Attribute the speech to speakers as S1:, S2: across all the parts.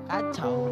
S1: kacau.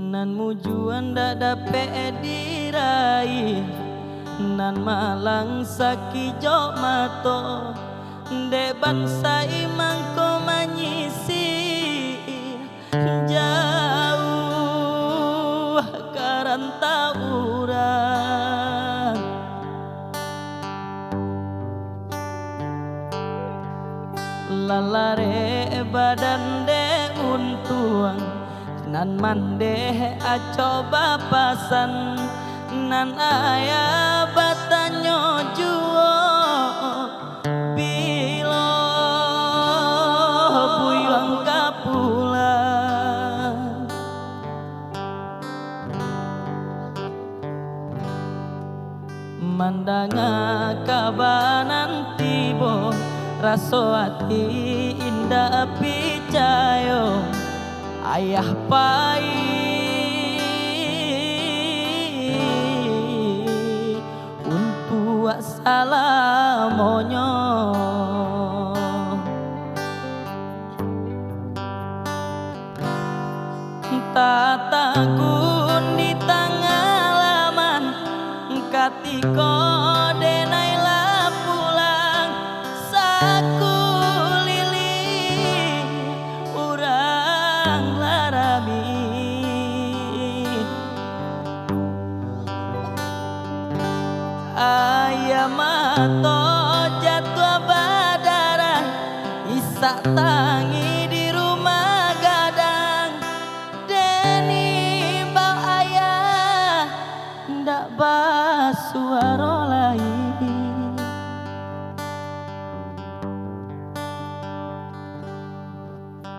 S1: Nan mujuan dak dapat diraih, nan malang saki jok mato, dek bangsa imang ko manyisi jauh karanta urang. Lalare badan de untuang, nan mande acoba pasan, nan ayah batanyo juo bilo buyang kapulang. Mandanga kabanan tibo, raso hati indah picayo ayah pai untuk salamonyo. Tatagun di tangalaman katiko denailah pulang saku lili urang larami. Ayam mato jatuh badaran isak tangi di rumah gadang, deni bau ayah ndak basuaro lain.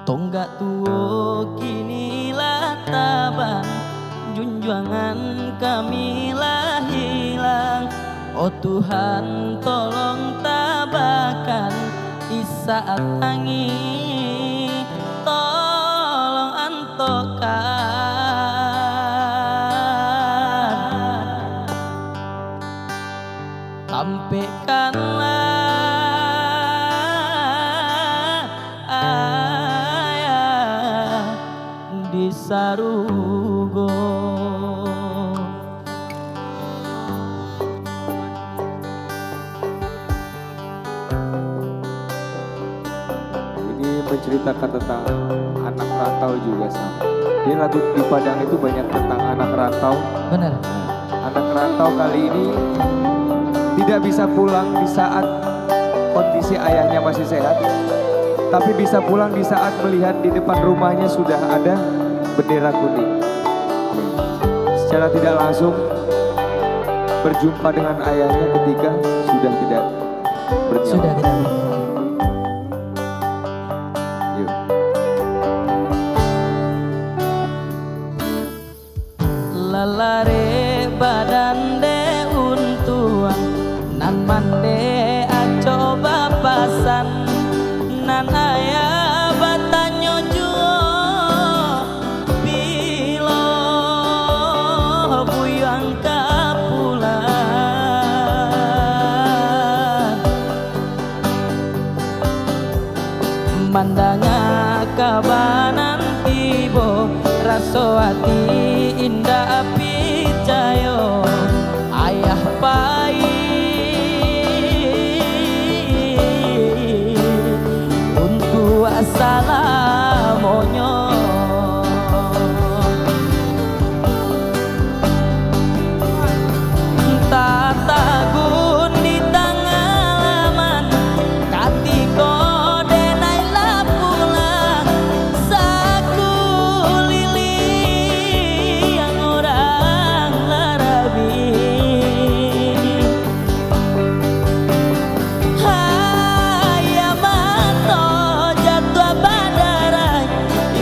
S1: Tonggak tuo kinilah taban, junjungan kami lah hilang. Oh Tuhan tolong tabakan di saat tangi, tolong antokan, sampaikanlah ayah di sarugo.
S2: Menceritakan tentang anak rantau juga sama. Di lagu di Padang itu banyak tentang anak rantau.
S1: Benar.
S2: Anak rantau kali ini tidak bisa pulang di saat kondisi ayahnya masih sehat, tapi bisa pulang di saat melihat di depan rumahnya sudah ada bendera kuning. Secara tidak langsung berjumpa dengan ayahnya ketika sudah tidak bernyawa.
S1: Sudah tidak bernyawa. Lalare badan de untuang, nan mande acoba pasan, nan ayah batanyo juo bilo buyang kapulang. Mandanga kabanan tibo, raso hati indah picayo ayah pai salamonyo. Tatagun di tangalaman katiko denai lapula saku lili yang orang larabi. Hayamato jatuh badarai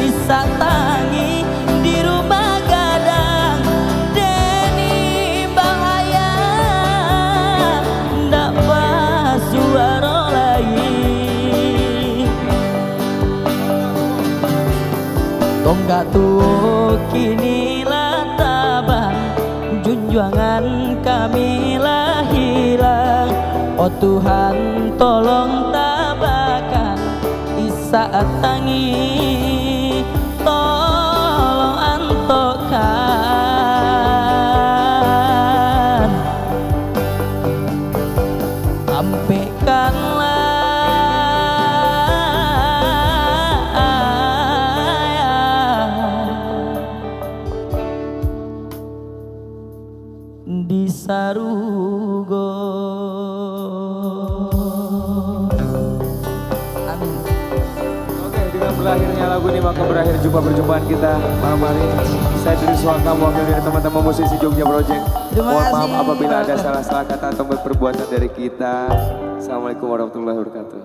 S1: isa tangi di rumah gadang deni bahaya ndak pas suara lain tonggak tuh kini taban junjungan kami lah hilang. Oh Tuhan tolong tabakan isaat tangi tolong antokan sampaikanlah di Sarugo. Amin.
S2: Oke, dengan berakhirnya lagu ini maka berakhir perjumpaan kita malam hari ini. Saya Diri Suwaka mewakili dari teman-teman musisi Jogja Project. Mohon maaf apabila ada salah-salah kata atau perbuatan dari kita. Assalamualaikum warahmatullahi wabarakatuh.